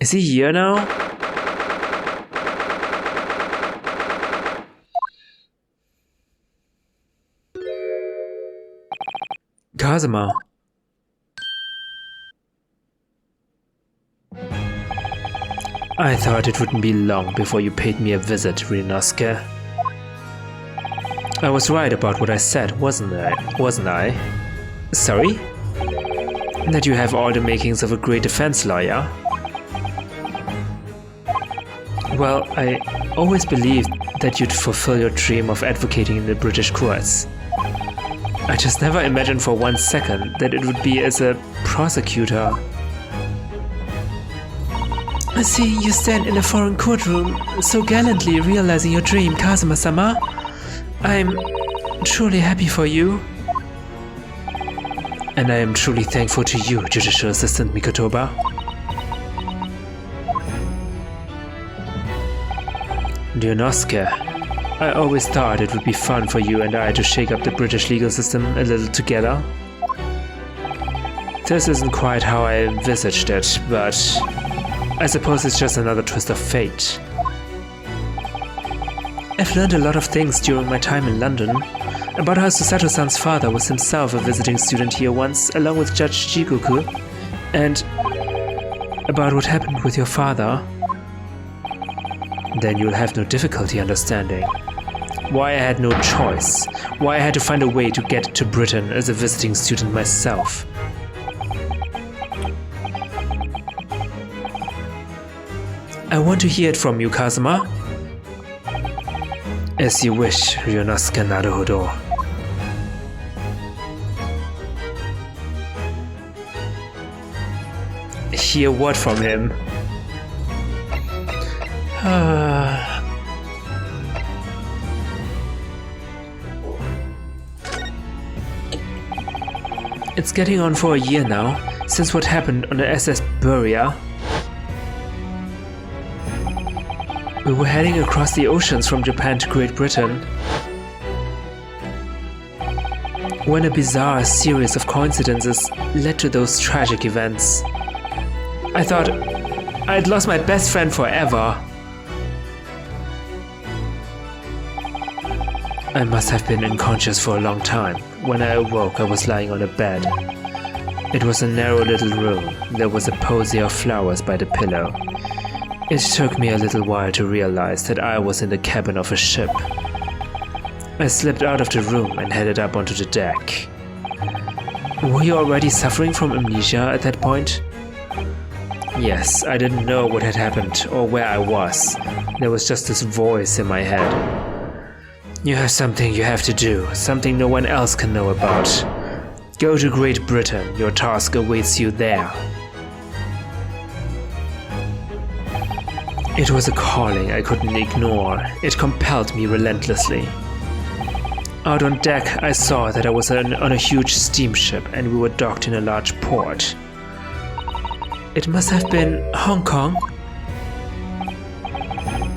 Is he here now? Kazuma. I thought it wouldn't be long before you paid me a visit, Ryunosuke. I was right about what I said, wasn't I? Sorry? That you have all the makings of a great defense lawyer? Well, I always believed that you'd fulfill your dream of advocating in the British courts. I just never imagined for 1 second that it would be as a prosecutor. I see you stand in a foreign courtroom, so gallantly realizing your dream, Kazuma-sama. I'm truly happy for you. And I am truly thankful to you, Judicial Assistant Mikotoba. Ryunosuke, I always thought it would be fun for you and I to shake up the British legal system a little together. This isn't quite how I envisaged it, but I suppose it's just another twist of fate. I've learned a lot of things during my time in London, about how Susato-san's father was himself a visiting student here once, along with Judge Jigoku, and about what happened with your father. Then you'll have no difficulty understanding why I had no choice, why I had to find a way to get to Britain as a visiting student myself. I want to hear it from you, Kazuma. As you wish, Ryunosuke Naruhodo. Hear what from him? It's getting on for a year now, since what happened on the SS Buria. We were heading across the oceans from Japan to Great Britain when a bizarre series of coincidences led to those tragic events. I thought I'd lost my best friend forever. I must have been unconscious for a long time. When I awoke, I was lying on a bed. It was a narrow little room. There was a posy of flowers by the pillow. It took me a little while to realize that I was in the cabin of a ship. I slipped out of the room and headed up onto the deck. Were you already suffering from amnesia at that point? Yes, I didn't know what had happened or where I was. There was just this voice in my head. You have something you have to do, something no one else can know about. Go to Great Britain, your task awaits you there. It was a calling I couldn't ignore. It compelled me relentlessly. Out on deck, I saw that I was on a huge steamship and we were docked in a large port. It must have been Hong Kong?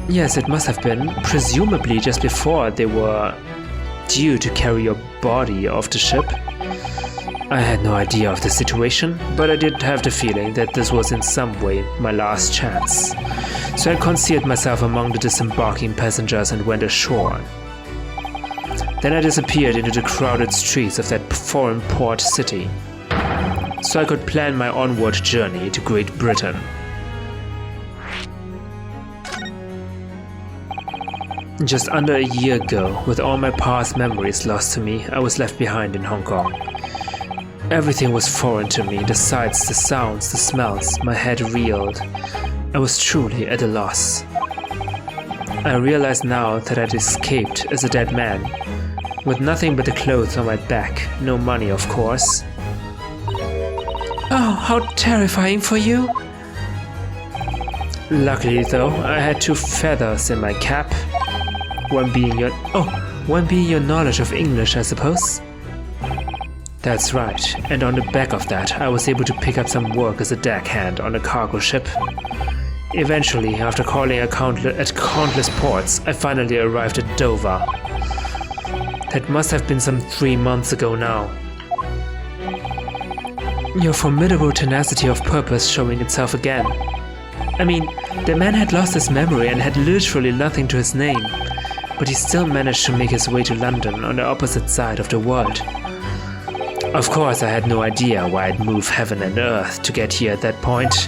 Yes, it must have been, presumably just before they were due to carry your body off the ship. I had no idea of the situation, but I did have the feeling that this was in some way my last chance. So I concealed myself among the disembarking passengers and went ashore. Then I disappeared into the crowded streets of that foreign port city, so I could plan my onward journey to Great Britain. Just under a year ago, with all my past memories lost to me, I was left behind in Hong Kong. Everything was foreign to me, the sights, the sounds, the smells, my head reeled. I was truly at a loss. I realized now that I'd escaped as a dead man, with nothing but the clothes on my back, no money of course. Oh, how terrifying for you! Luckily though, I had 2 feathers in my cap. One being your knowledge of English, I suppose. That's right, and on the back of that, I was able to pick up some work as a deckhand on a cargo ship. Eventually, after calling at countless ports, I finally arrived at Dover. That must have been some 3 months ago now. Your formidable tenacity of purpose showing itself again. I mean, the man had lost his memory and had literally nothing to his name, but he still managed to make his way to London on the opposite side of the world. Of course, I had no idea why I'd move heaven and earth to get here at that point.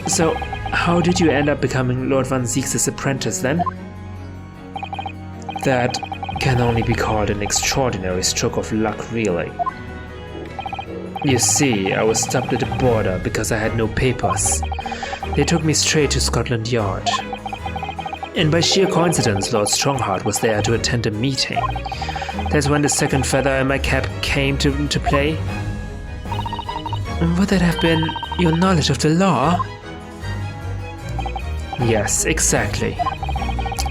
So, how did you end up becoming Lord Van Zieks' apprentice then? That can only be called an extraordinary stroke of luck, really. You see, I was stopped at the border because I had no papers. They took me straight to Scotland Yard. And by sheer coincidence, Lord Strongheart was there to attend a meeting. That's when the second feather in my cap came to play. Would that have been your knowledge of the law? Yes, exactly.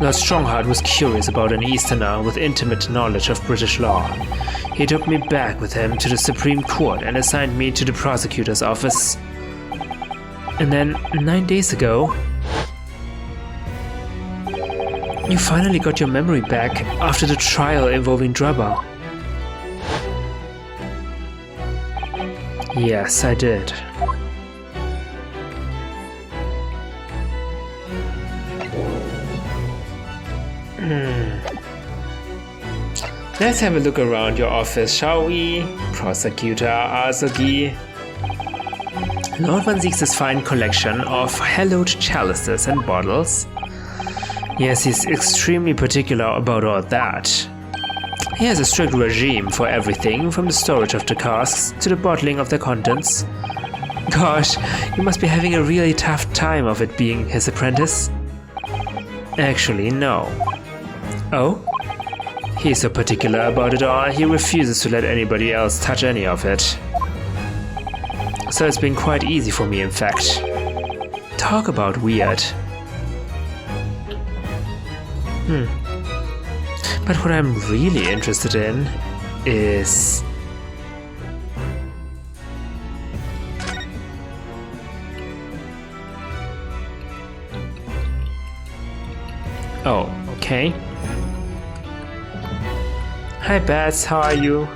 Lord Strongheart was curious about an Easterner with intimate knowledge of British law. He took me back with him to the Supreme Court and assigned me to the prosecutor's office. And then, 9 days ago, you finally got your memory back after the trial involving Drubber. Yes, I did. Let's have a look around your office, shall we? Prosecutor Asogi. Lord Van Zieks' fine collection of hallowed chalices and bottles. Yes, he's extremely particular about all that. He has a strict regime for everything, from the storage of the casks to the bottling of their contents. Gosh, you must be having a really tough time of it being his apprentice. Actually, no. Oh? He's so particular about it all, he refuses to let anybody else touch any of it. So it's been quite easy for me, in fact. Talk about weird. But what I'm really interested in is... Oh, okay. Hi Bats, how are you?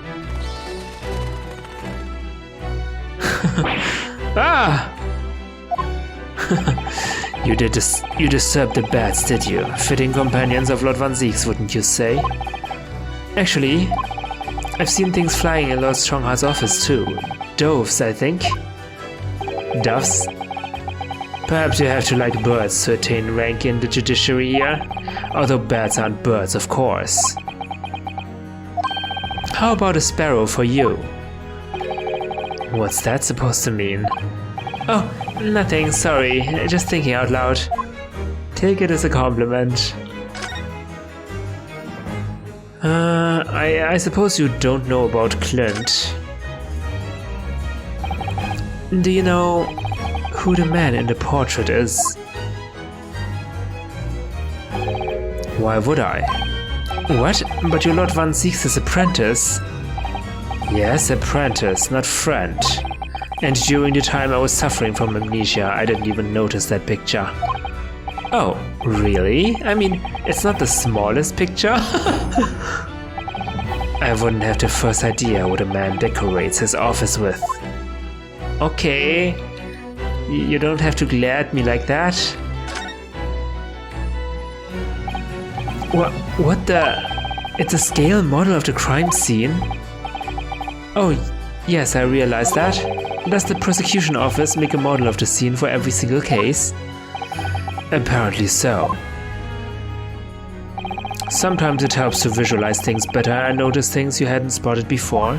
Ah! You disturbed the bats, did you? Fitting companions of Lord Van Zieks, wouldn't you say? Actually, I've seen things flying in Lord Strongheart's office too. Doves, I think. Doves? Perhaps you have to like birds to attain rank in the judiciary here, although bats aren't birds, of course. How about a sparrow for you? What's that supposed to mean? Oh, nothing, sorry, just thinking out loud. Take it as a compliment. I suppose you don't know about Clint. Do you know who the man in the portrait is? Why would I? What? But you're Lord Van Zieks' apprentice? Yes, apprentice, not friend. And during the time I was suffering from amnesia, I didn't even notice that picture. Oh, really? I mean, it's not the smallest picture? I wouldn't have the first idea what a man decorates his office with. Okay, you don't have to glare at me like that. What the? It's a scale model of the crime scene? Oh, yes, I realize that. Does the prosecution office make a model of the scene for every single case? Apparently so. Sometimes it helps to visualize things better and notice things you hadn't spotted before.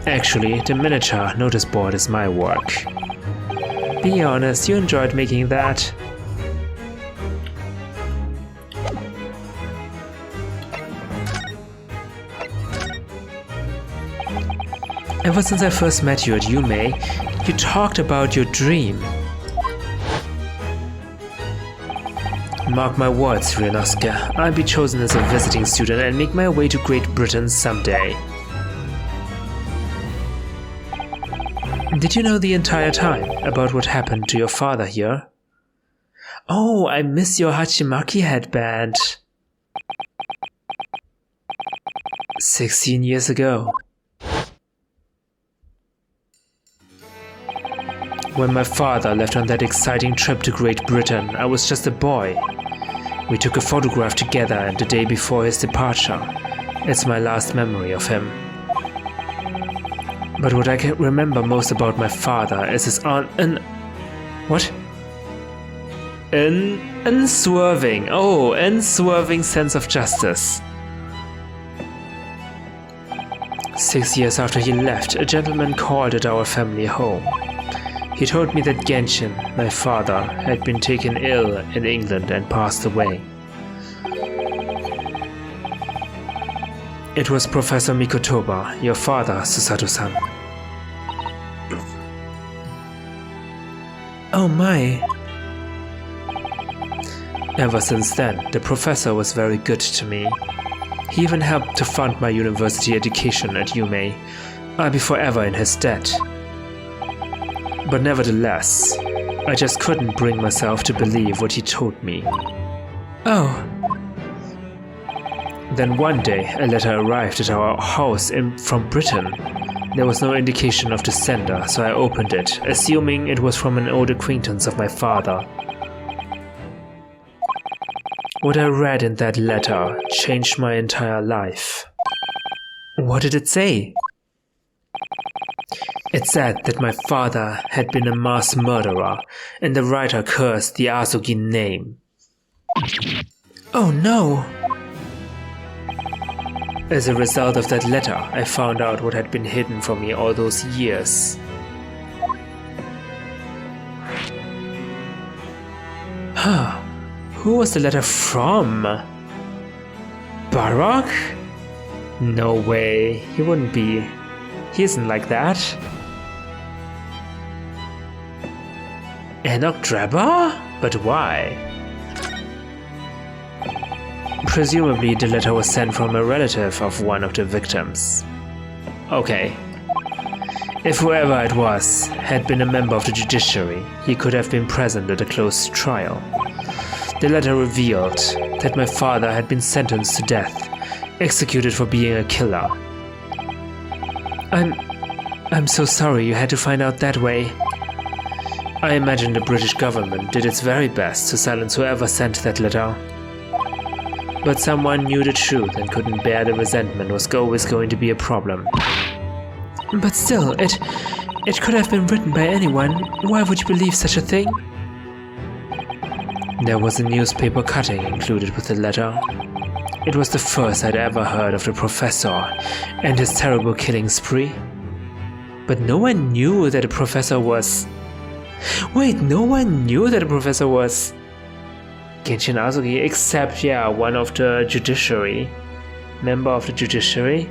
Actually, the miniature notice board is my work. Be honest, you enjoyed making that. Ever since I first met you at Yume, you talked about your dream. Mark my words, Ryunosuke, I'll be chosen as a visiting student and make my way to Great Britain someday. Did you know the entire time about what happened to your father here? Oh, I miss your Hachimaki headband. 16 years ago. When my father left on that exciting trip to Great Britain, I was just a boy. We took a photograph together and the day before his departure. It's my last memory of him. But what I can remember most about my father is his unswerving sense of justice. 6 years after he left, a gentleman called at our family home. He told me that Genshin, my father, had been taken ill in England and passed away. It was Professor Mikotoba, your father, Susato-san. Oh my. Ever since then, the professor was very good to me. He even helped to fund my university education at Yume. I'll be forever in his debt. But nevertheless, I just couldn't bring myself to believe what he told me. Oh. Then one day, a letter arrived at our house from Britain. There was no indication of the sender, so I opened it, assuming it was from an old acquaintance of my father. What I read in that letter changed my entire life. What did it say? It said that my father had been a mass murderer, and the writer cursed the Asogi name. Oh no! As a result of that letter, I found out what had been hidden from me all those years. Huh. Who was the letter from? Barak? No way, he wouldn't be. He isn't like that. Enoch Drebber? But why? Presumably the letter was sent from a relative of one of the victims. Okay. If whoever it was had been a member of the judiciary, he could have been present at a closed trial. The letter revealed that my father had been sentenced to death, executed for being a killer. I'm so sorry you had to find out that way. I imagine the British government did its very best to silence whoever sent that letter. But someone knew the truth and couldn't bear the resentment was always going to be a problem. But still, it could have been written by anyone. Why would you believe such a thing? There was a newspaper cutting included with the letter. It was the first I'd ever heard of the professor and his terrible killing spree. But no one knew that the professor was... Wait, no one knew that the professor was... Genshin Asogi, except, yeah, one of the judiciary. Member of the judiciary?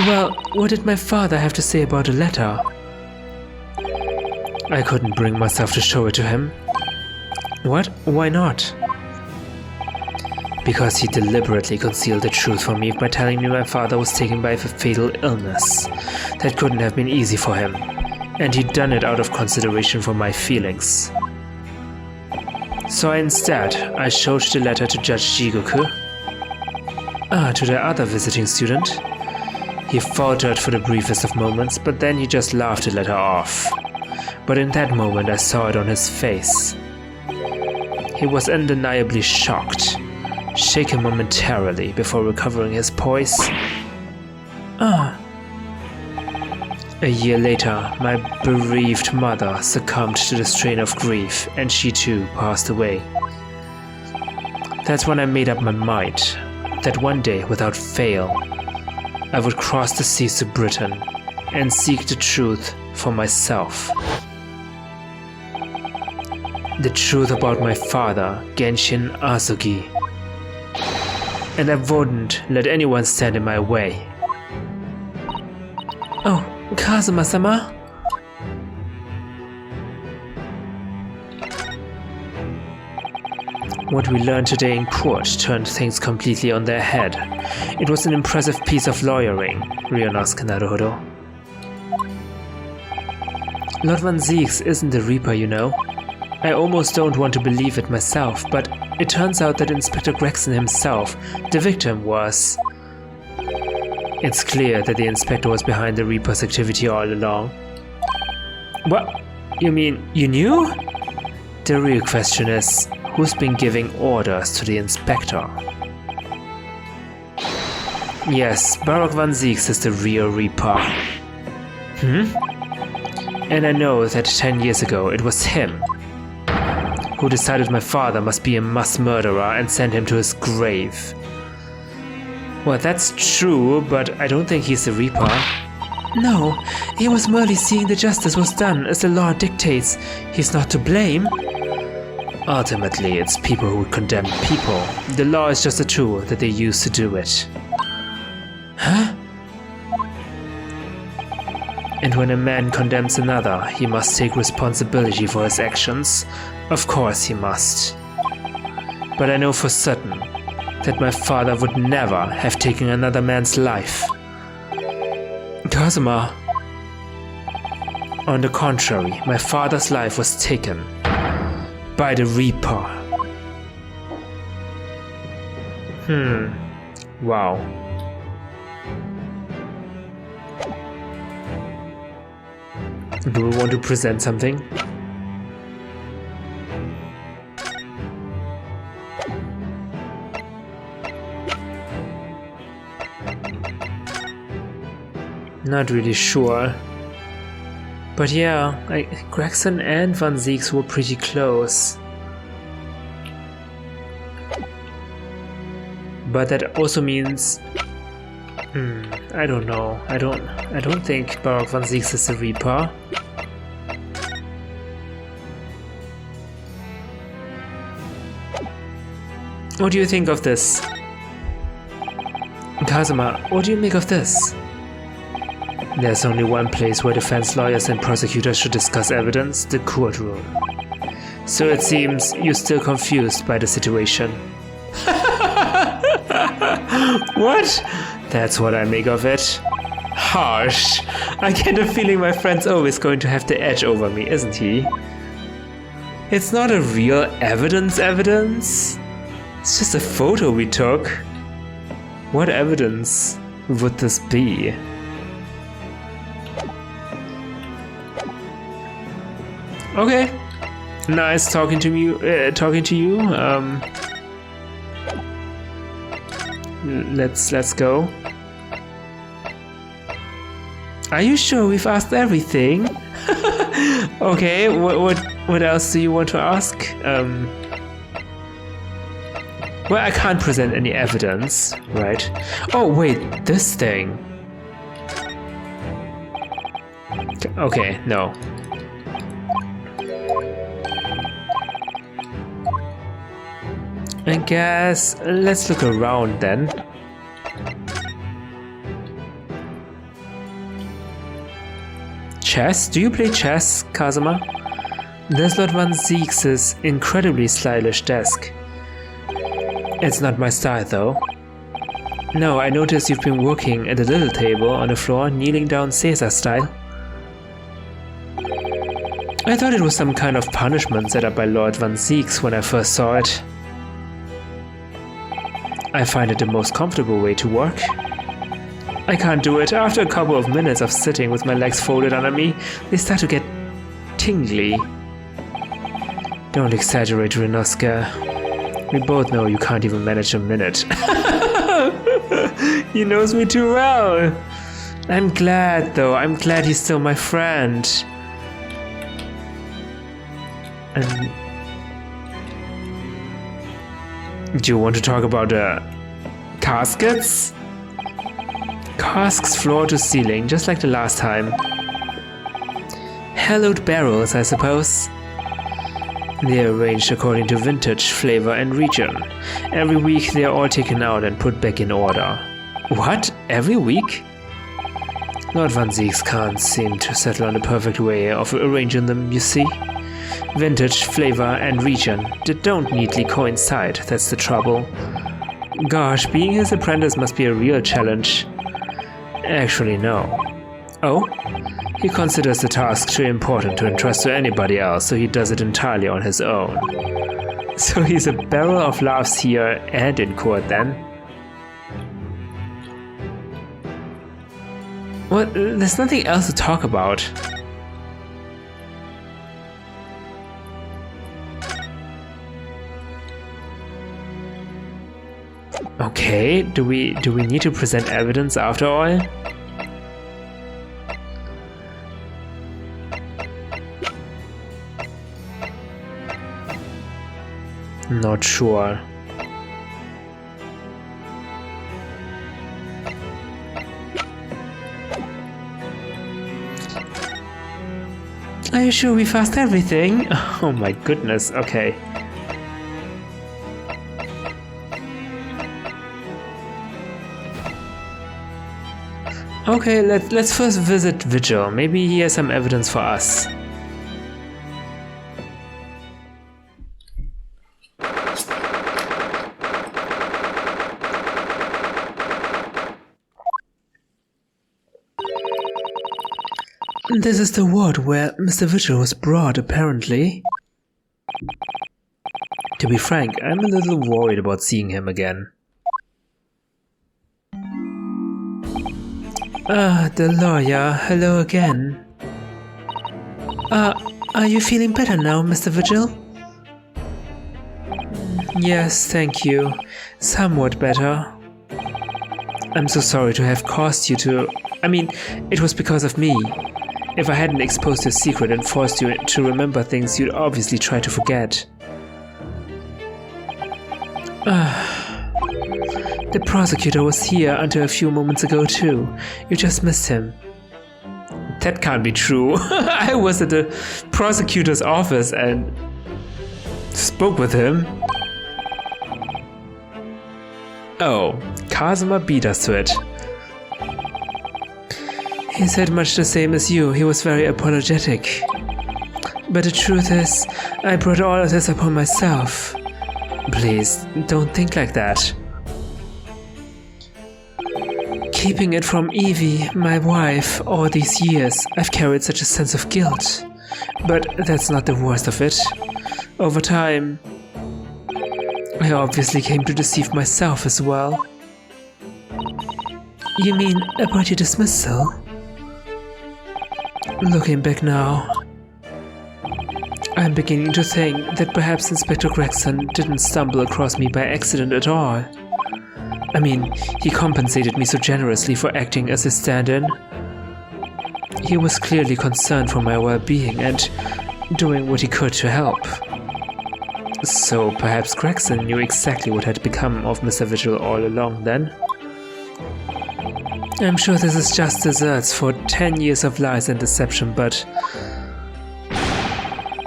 Well, what did my father have to say about the letter? I couldn't bring myself to show it to him. What? Why not? Because he deliberately concealed the truth from me by telling me my father was taken by a fatal illness. That couldn't have been easy for him, and he'd done it out of consideration for my feelings. So instead, I showed the letter to Judge Jigoku. To the other visiting student. He faltered for the briefest of moments, but then he just laughed the letter off. But in that moment I saw it on his face. He was undeniably shocked, shaken momentarily before recovering his poise. A year later, my bereaved mother succumbed to the strain of grief, and she too passed away. That's when I made up my mind that one day, without fail, I would cross the seas to Britain and seek the truth for myself. The truth about my father, Genshin Asogi. And I wouldn't let anyone stand in my way. Oh, Kazuma-sama? What we learned today in court turned things completely on their head. It was an impressive piece of lawyering, Ryunosuke Naruhodo. Lord Van Zieks isn't the Reaper, you know. I almost don't want to believe it myself, but it turns out that Inspector Gregson himself, the victim, was... It's clear that the Inspector was behind the Reaper's activity all along. What? You mean you knew? The real question is, who's been giving orders to the inspector? Yes, Baroque van Zieks is the real Reaper. And I know that 10 years ago it was him who decided my father must be a mass murderer and sent him to his grave. Well, that's true, but I don't think he's the Reaper. No, he was merely seeing the justice was done as the law dictates. He's not to blame. Ultimately, it's people who condemn people. The law is just a tool that they use to do it. Huh? And when a man condemns another, he must take responsibility for his actions. Of course he must. But I know for certain that my father would never have taken another man's life. Kazuma. On the contrary, my father's life was taken by the Reaper. Wow. Do we want to present something? Not really sure. But yeah, Gregson and Van Zieks were pretty close. But that also means... I don't know. I don't think Baroque van Zieks is the Reaper. What do you think of this? Kazuma, what do you make of this? There's only one place where defense lawyers and prosecutors should discuss evidence, the courtroom. So it seems you're still confused by the situation. What? That's what I make of it. Harsh. I get a feeling my friend's always going to have the edge over me, isn't he? It's not a real evidence. It's just a photo we took. What evidence would this be? Okay. Nice talking to you. Let's go. Are you sure we've asked everything? Okay, what else do you want to ask? Well, I can't present any evidence, right? Oh wait, this thing. Okay, no. I guess let's look around then. Chess? Do you play chess, Kazuma? There's Lord Van Zieks' incredibly stylish desk. It's not my style though. No, I noticed you've been working at a little table on the floor, kneeling down Caesar style. I thought it was some kind of punishment set up by Lord Van Zieks when I first saw it. I find it the most comfortable way to work. I can't do it. After a couple of minutes of sitting with my legs folded under me, they start to get tingly. Don't exaggerate, Ryunosuke. We both know you can't even manage a minute. He knows me too well. I'm glad though. I'm glad he's still my friend. And do you want to talk about caskets? Casks floor to ceiling, just like the last time. Hallowed barrels, I suppose. They are arranged according to vintage, flavor, and region. Every week they are all taken out and put back in order. What? Every week? Lord Van Zieks can't seem to settle on the perfect way of arranging them, you see. Vintage, flavor, and region, they don't neatly coincide, that's the trouble. Gosh, being his apprentice must be a real challenge. Actually, no. Oh? He considers the task too important to entrust to anybody else, so he does it entirely on his own. So he's a barrel of laughs here and in court then? Well, there's nothing else to talk about. Okay, do we need to present evidence after all? Not sure. Are you sure we fast everything? Oh my goodness, okay. Okay, let's first visit Vigil. Maybe he has some evidence for us. This is the ward where Mr. Vigil was brought, apparently. To be frank, I'm a little worried about seeing him again. Ah, the lawyer. Hello again. Are you feeling better now, Mr. Vigil? Yes, thank you. Somewhat better. I'm so sorry to have caused you to... I mean, it was because of me. If I hadn't exposed your secret and forced you to remember things you'd obviously try to forget. The prosecutor was here until a few moments ago too. You just missed him. That can't be true. I was at the prosecutor's office and spoke with him. Oh, Kazuma beat us to it. He said much the same as you. He was very apologetic. But the truth is, I brought all of this upon myself. Please, don't think like that. Keeping it from Evie, my wife, all these years, I've carried such a sense of guilt. But that's not the worst of it. Over time, I obviously came to deceive myself as well. You mean about your dismissal? Looking back now, I'm beginning to think that perhaps Inspector Gregson didn't stumble across me by accident at all. I mean, he compensated me so generously for acting as his stand-in. He was clearly concerned for my well-being and doing what he could to help. So perhaps Gregson knew exactly what had become of Mr. Vigil all along then. I'm sure this is just desserts for 10 years of lies and deception, but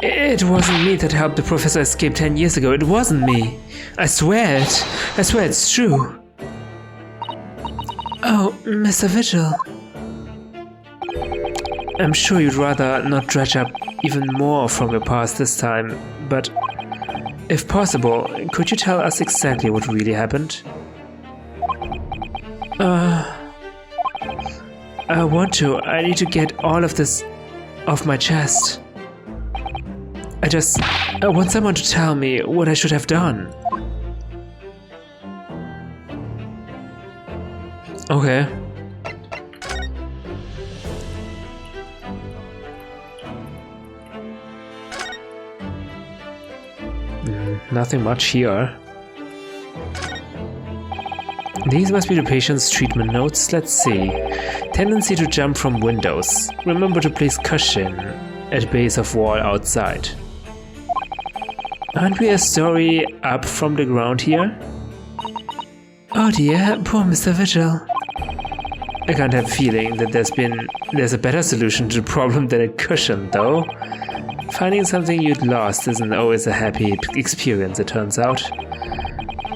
it wasn't me that helped the professor escape 10 years ago. It wasn't me. I swear it. I swear it's true. Oh, Mr. Vigil. I'm sure you'd rather not dredge up even more from your past this time, but if possible, could you tell us exactly what really happened? I want to. I need to get all of this off my chest. I want someone to tell me what I should have done. Okay. Nothing much here. These must be the patient's treatment notes. Let's see. Tendency to jump from windows. Remember to place cushion at base of wall outside. Aren't we a story up from the ground here? Oh dear, poor Mr. Vigil. I can't have a feeling that there's a better solution to the problem than a cushion, though. Finding something you'd lost isn't always a happy experience, it turns out.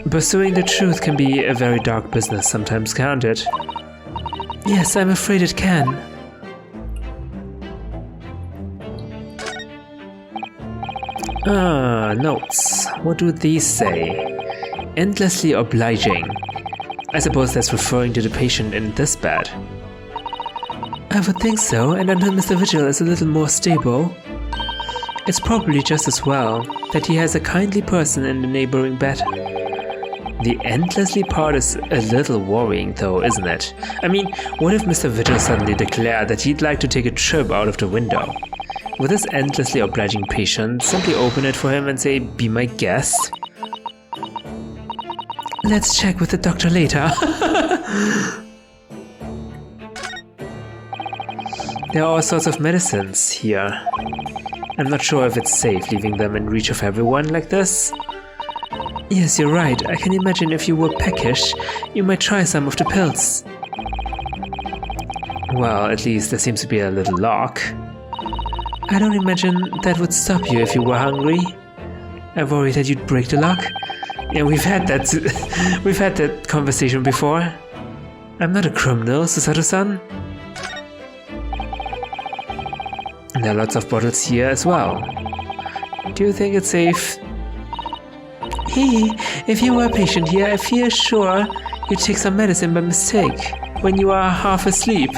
Pursuing the truth can be a very dark business sometimes, can't it? Yes, I'm afraid it can. Notes. What do these say? Endlessly obliging. I suppose that's referring to the patient in this bed. I would think so, and until Mr. Vigil is a little more stable, it's probably just as well that he has a kindly person in the neighboring bed. The endlessly part is a little worrying though, isn't it? I mean, what if Mr. Vigil suddenly declared that he'd like to take a trip out of the window? Would this endlessly obliging patient simply open it for him and say, "Be my guest"? Let's check with the doctor later. There are all sorts of medicines here. I'm not sure if it's safe leaving them in reach of everyone like this. Yes, you're right. I can imagine if you were peckish, you might try some of the pills. Well, at least there seems to be a little lock. I don't imagine that would stop you if you were hungry. I worry that you'd break the lock. Yeah, we've had that conversation before. I'm not a criminal, Susato-san. There are lots of bottles here as well. Do you think it's safe? Hey, if you were a patient here, I feel sure you take some medicine by mistake when you are half asleep.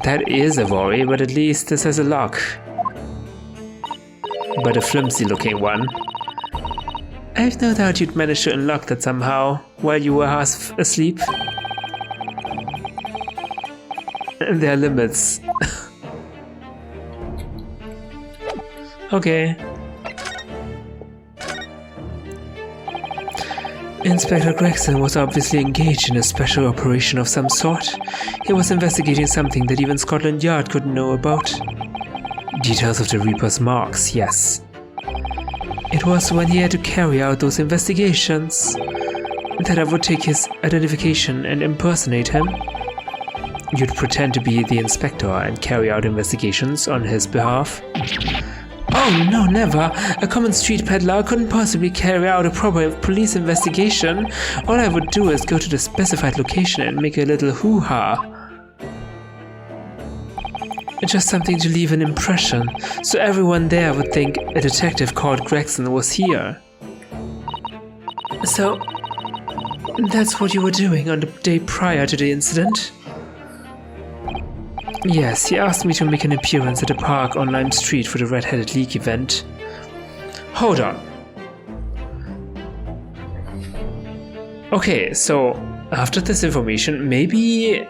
That is a worry, but at least this has a lock. But a flimsy looking one. I've no doubt you'd manage to unlock that somehow while you were half asleep. And there are limits. Okay. Inspector Gregson was obviously engaged in a special operation of some sort. He was investigating something that even Scotland Yard couldn't know about. Details of the Reaper's marks, yes. It was when he had to carry out those investigations that I would take his identification and impersonate him. You'd pretend to be the inspector and carry out investigations on his behalf. Oh no, never! A common street peddler couldn't possibly carry out a proper police investigation. All I would do is go to the specified location and make a little hoo-ha. Just something to leave an impression, so everyone there would think a detective called Gregson was here. So, that's what you were doing on the day prior to the incident? Yes, he asked me to make an appearance at the park on Lime Street for the Red-Headed League event. Hold on. Okay, so after this information, maybe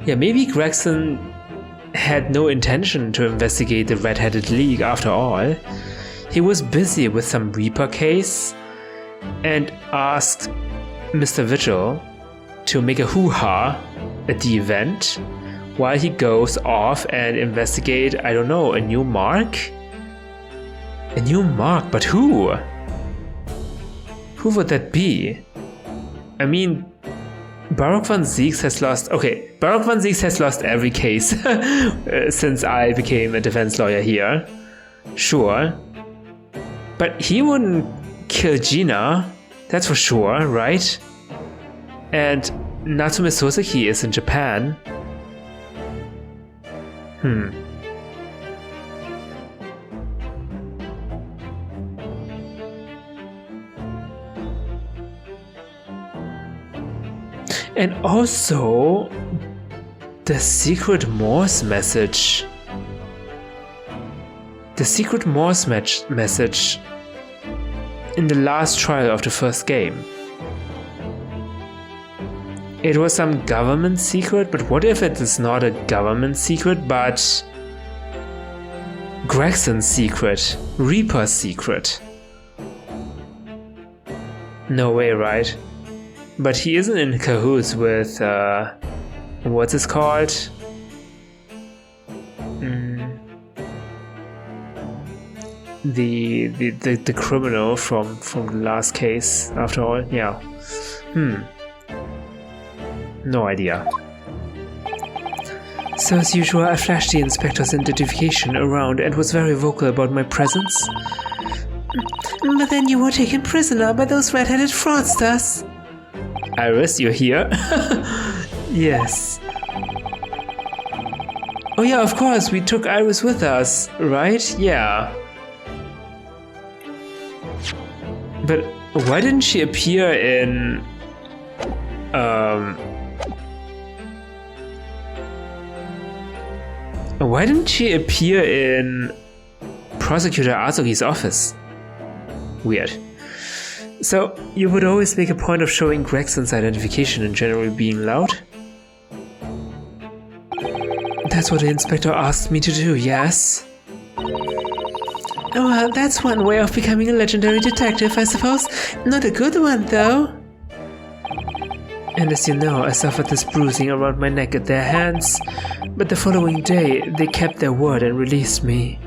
Gregson had no intention to investigate the Red-Headed League after all. He was busy with some Reaper case and asked Mr. Vigil to make a hoo-ha at the event while he goes off and investigate, I don't know, a new mark? A new mark, but who? Who would that be? I mean, Baruch van Zieks has lost... Okay, Baruch van Zieks has lost every case since I became a defense lawyer here. Sure. But he wouldn't kill Gina, that's for sure, right? And Natsume Soseki is in Japan. And also, the secret Morse message. The secret Morse message in the last trial of the first game. It was some government secret, but what if it is not a government secret, but Gregson's secret, Reaper's secret? No way, right? But he isn't in cahoots with, what's it called? The criminal from the last case, after all, yeah. No idea. So as usual, I flashed the inspector's identification around and was very vocal about my presence. But then you were taken prisoner by those red-headed fraudsters. Iris, you're here? Yes. Oh yeah, of course, we took Iris with us, right? Yeah. But why didn't she appear in... Why didn't she appear in Prosecutor Asogi's office? Weird. So, you would always make a point of showing Gregson's identification and generally being loud? That's what the inspector asked me to do, yes? Well, that's one way of becoming a legendary detective, I suppose. Not a good one, though. And as you know, I suffered this bruising around my neck at their hands, but the following day they kept their word and released me.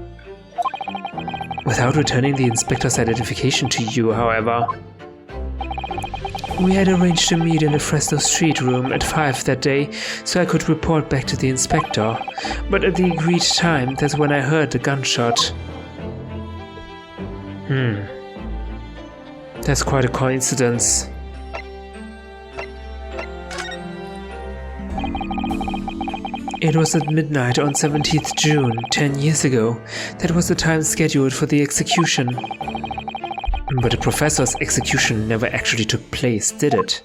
Without returning the inspector's identification to you, however. We had arranged to meet in the Fresno Street room at 5 that day so I could report back to the inspector, but at the agreed time, that's when I heard the gunshot. That's quite a coincidence. It was at midnight on 17th June, 10 years ago. That was the time scheduled for the execution. But the professor's execution never actually took place, did it?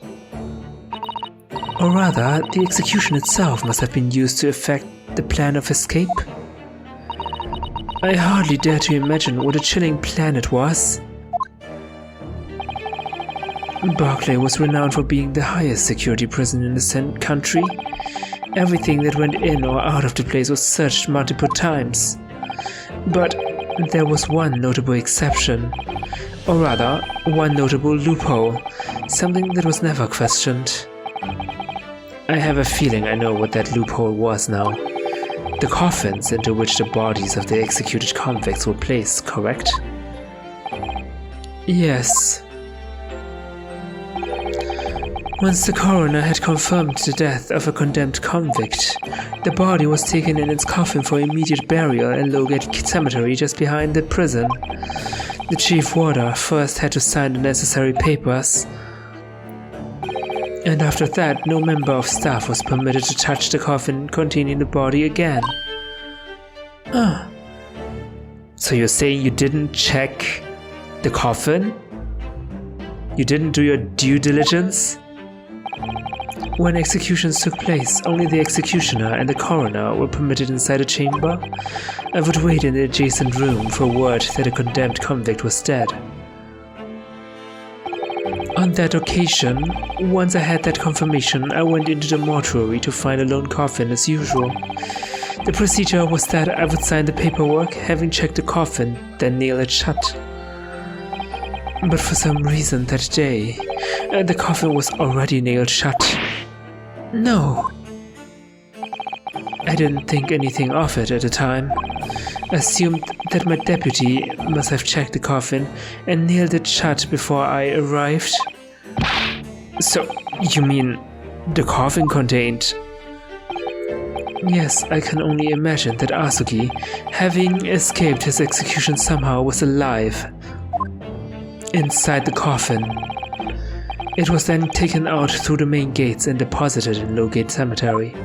Or rather, the execution itself must have been used to effect the plan of escape? I hardly dare to imagine what a chilling plan it was. Berkeley was renowned for being the highest security prison in the country. Everything that went in or out of the place was searched multiple times. But there was one notable exception. Or rather, one notable loophole. Something that was never questioned. I have a feeling I know what that loophole was now. The coffins into which the bodies of the executed convicts were placed, correct? Yes. Once the coroner had confirmed the death of a condemned convict, the body was taken in its coffin for immediate burial in Lowgate Cemetery just behind the prison. The chief warder first had to sign the necessary papers, and after that no member of staff was permitted to touch the coffin containing the body again. So you're saying you didn't check the coffin? You didn't do your due diligence? When executions took place, only the executioner and the coroner were permitted inside the chamber. I would wait in the adjacent room for word that a condemned convict was dead. On that occasion, once I had that confirmation, I went into the mortuary to find a lone coffin as usual. The procedure was that I would sign the paperwork, having checked the coffin, then nail it shut. But for some reason that day, the coffin was already nailed shut. No. I didn't think anything of it at the time. Assumed that my deputy must have checked the coffin and nailed it shut before I arrived. So, you mean the coffin contained... Yes, I can only imagine that Asuki, having escaped his execution somehow, was alive inside the coffin. It was then taken out through the main gates and deposited in Lowgate Cemetery.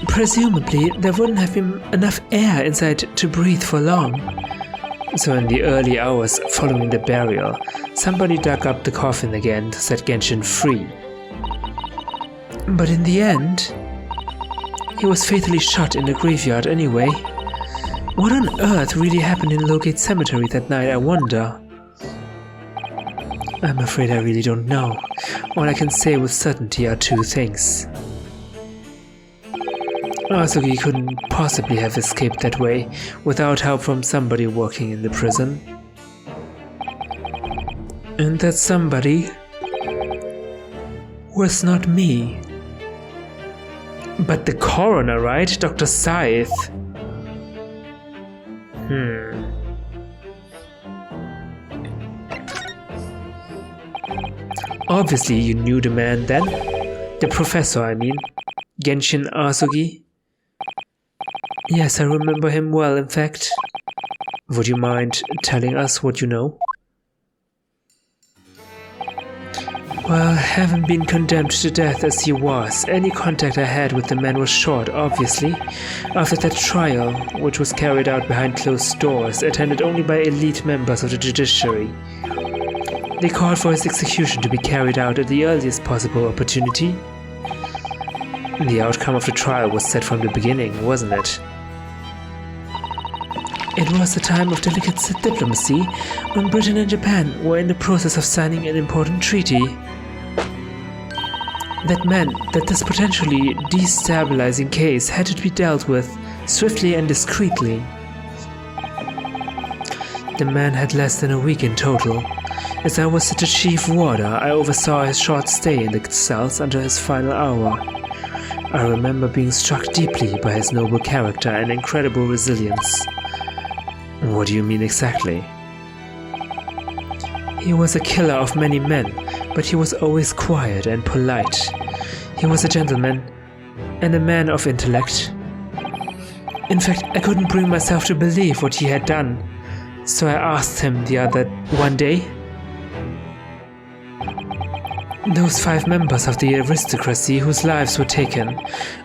Presumably, there wouldn't have been enough air inside to breathe for long. So in the early hours following the burial, somebody dug up the coffin again to set Genshin free. But in the end, he was fatally shot in the graveyard anyway. What on earth really happened in Lowgate Cemetery that night, I wonder? I'm afraid I really don't know. All I can say with certainty are two things. Asuki couldn't possibly have escaped that way without help from somebody working in the prison. And that somebody was not me. But the coroner, right? Dr. Scythe. Obviously you knew the man then. The professor, I mean. Genshin Asugi. Yes, I remember him well, in fact. Would you mind telling us what you know? Well, having been condemned to death as he was, any contact I had with the man was short, obviously. After that trial, which was carried out behind closed doors, attended only by elite members of the judiciary. They called for his execution to be carried out at the earliest possible opportunity. The outcome of the trial was set from the beginning, wasn't it? It was a time of delicate diplomacy when Britain and Japan were in the process of signing an important treaty. That meant that this potentially destabilizing case had to be dealt with swiftly and discreetly. The man had less than a week in total, As I was the chief warder, I oversaw his short stay in the cells until his final hour. I remember being struck deeply by his noble character and incredible resilience. What do you mean exactly? He was a killer of many men, but he was always quiet and polite. He was a gentleman and a man of intellect. In fact, I couldn't bring myself to believe what he had done, so I asked him one day, "Those 5 members of the aristocracy whose lives were taken,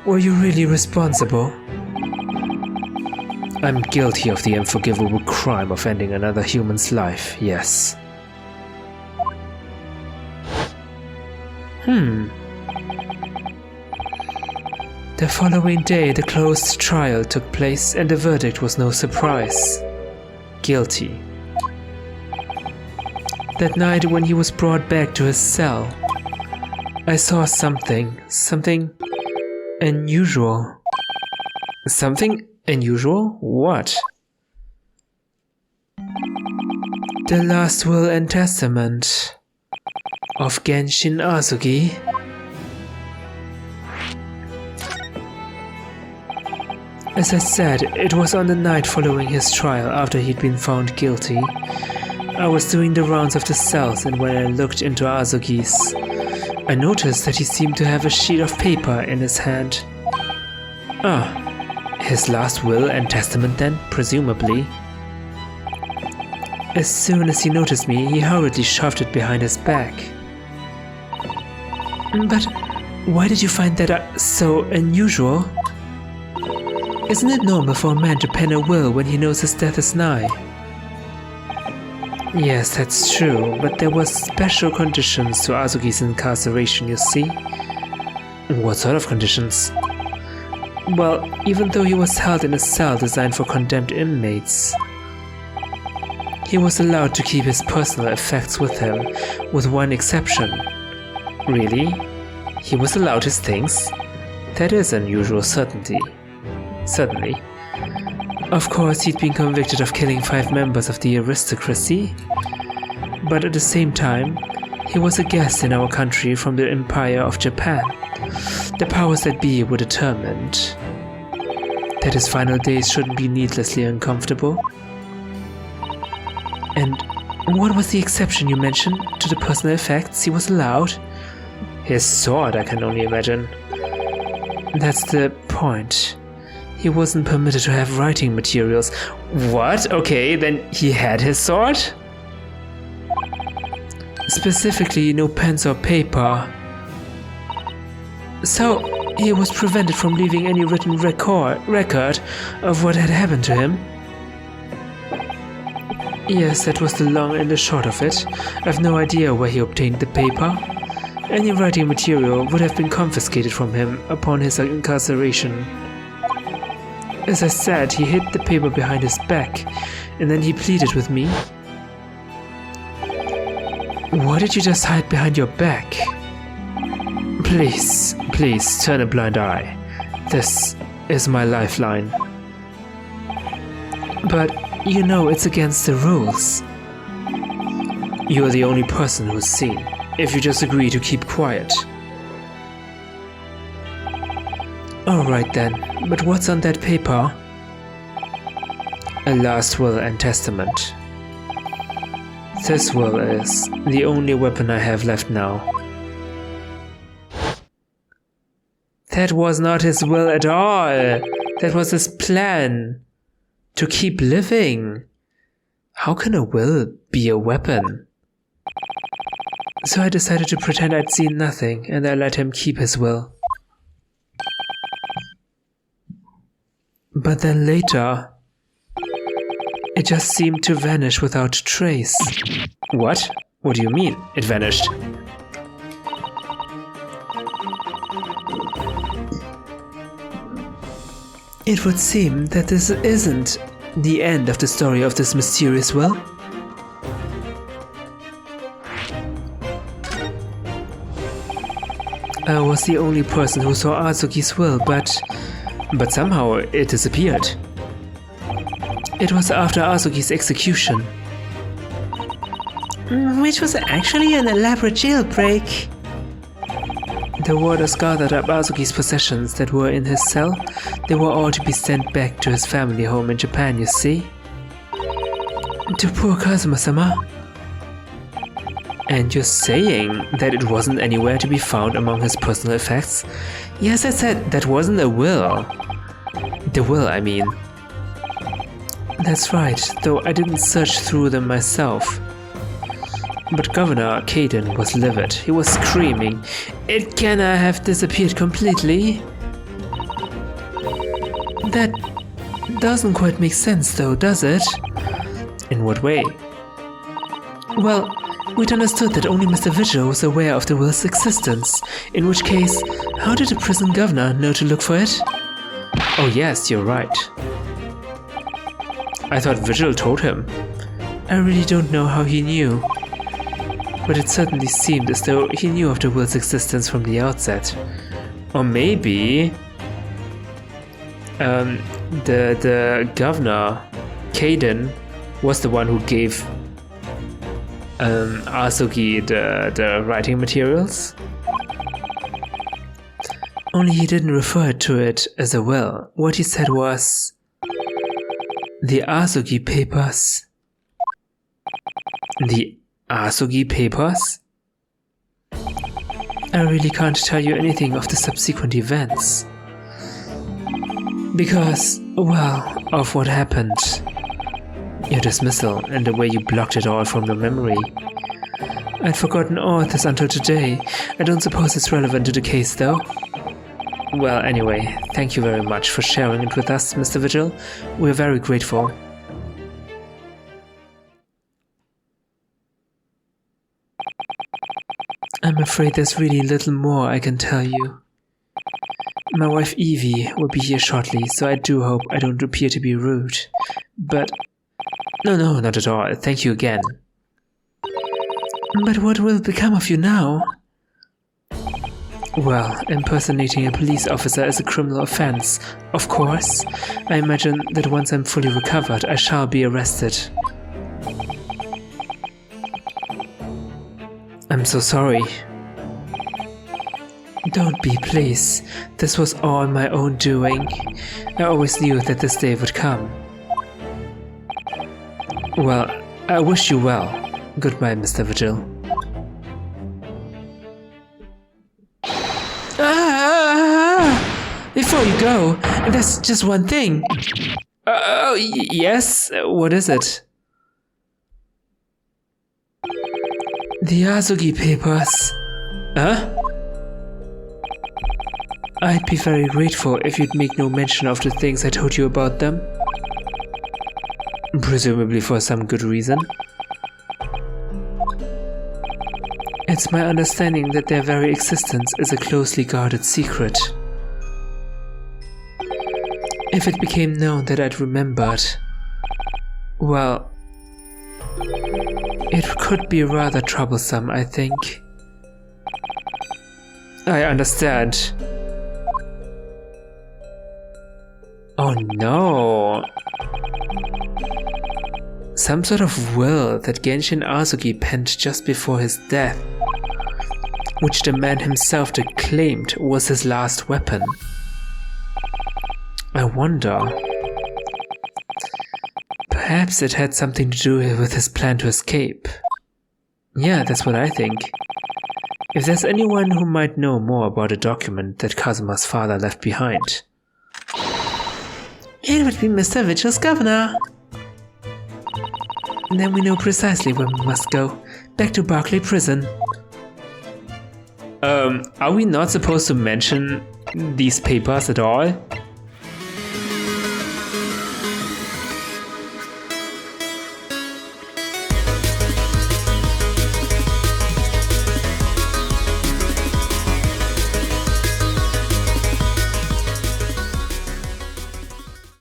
were you really responsible?" "I'm guilty of the unforgivable crime of ending another human's life, yes." The following day, the closed trial took place and the verdict was no surprise. Guilty. That night when he was brought back to his cell, I saw something unusual. Something unusual? What? The last will and testament of Genshin Azuki. As I said, it was on the night following his trial after he'd been found guilty. I was doing the rounds of the cells, and when I looked into Azuki's, I noticed that he seemed to have a sheet of paper in his hand. His last will and testament then, presumably. As soon as he noticed me, he hurriedly shoved it behind his back. But why did you find that so unusual? Isn't it normal for a man to pen a will when he knows his death is nigh? Yes, that's true, but there were special conditions to Azuki's incarceration, you see. What sort of conditions? Well, even though he was held in a cell designed for condemned inmates, he was allowed to keep his personal effects with him, with one exception. Really? He was allowed his things? That is unusual, certainly. Of course, he'd been convicted of killing 5 members of the aristocracy, but at the same time, he was a guest in our country from the Empire of Japan. The powers that be were determined that his final days shouldn't be needlessly uncomfortable. And what was the exception you mentioned to the personal effects he was allowed? His sword, I can only imagine. That's the point. He wasn't permitted to have writing materials. What? Okay, then he had his sword? Specifically, no pens or paper. So, he was prevented from leaving any written record of what had happened to him? Yes, that was the long and the short of it. I've no idea where he obtained the paper. Any writing material would have been confiscated from him upon his incarceration. As I said, he hid the paper behind his back, and then he pleaded with me. Why did you just hide behind your back? Please, turn a blind eye. This is my lifeline. But, you know, it's against the rules. You're the only person who's seen, if you just agree to keep quiet. Alright then, but what's on that paper? A last will and testament. This will is the only weapon I have left now. That was not his will at all. That was his plan. To keep living. How can a will be a weapon? So I decided to pretend I'd seen nothing, and I let him keep his will. But then later, it just seemed to vanish without trace. What? What do you mean, it vanished? It would seem that this isn't the end of the story of this mysterious will. I was the only person who saw Azuki's will, but somehow it disappeared. It was after Azuki's execution. which was actually an elaborate jailbreak. The warders gathered up Azuki's possessions that were in his cell. They were all to be sent back to his family home in Japan, you see. To poor Kazuma-sama. And you're saying that it wasn't anywhere to be found among his personal effects? Yes, I said that wasn't a will. The will, I mean. That's right, though I didn't search through them myself. But Governor Caden was livid. He was screaming, "It cannot have disappeared completely." That doesn't quite make sense though, does it? In what way? Well, we'd understood that only Mr. Vigil was aware of the will's existence, in which case, how did the prison governor know to look for it? Oh yes, you're right. I thought Vigil told him. I really don't know how he knew. But it certainly seemed as though he knew of the will's existence from the outset. Or maybe the governor, Caden, was the one who gave Azuki the writing materials. Only he didn't refer to it as a will. What he said was the Azuki papers. The Azuki papers? I really can't tell you anything of the subsequent events. Because, well, of what happened. Your dismissal and the way you blocked it all from your memory. I'd forgotten all this until today. I don't suppose it's relevant to the case though. Well, anyway, thank you very much for sharing it with us, Mr. Vigil. We're very grateful. I'm afraid there's really little more I can tell you. My wife Evie will be here shortly, so I do hope I don't appear to be rude. But... No, not at all. Thank you again. But what will become of you now? Well, impersonating a police officer is a criminal offense, of course. I imagine that once I'm fully recovered, I shall be arrested. I'm so sorry. Don't be, please. This was all my own doing. I always knew that this day would come. Well, I wish you well. Goodbye, Mr. Vigil. Before you go, there's just one thing. Yes? What is it? The Azuki papers. Huh? I'd be very grateful if you'd make no mention of the things I told you about them. Presumably for some good reason. It's my understanding that their very existence is a closely guarded secret. If it became known that I'd remembered, well, it could be rather troublesome, I think. I understand. Oh no! Some sort of will that Genshin Azuki penned just before his death, which the man himself claimed was his last weapon. I wonder... Perhaps it had something to do with his plan to escape. Yeah, that's what I think. If there's anyone who might know more about a document that Kazuma's father left behind, it would be Mr. Vigil's governor. And then we know precisely where we must go. Back to Barclay Prison. Are we not supposed to mention these papers at all?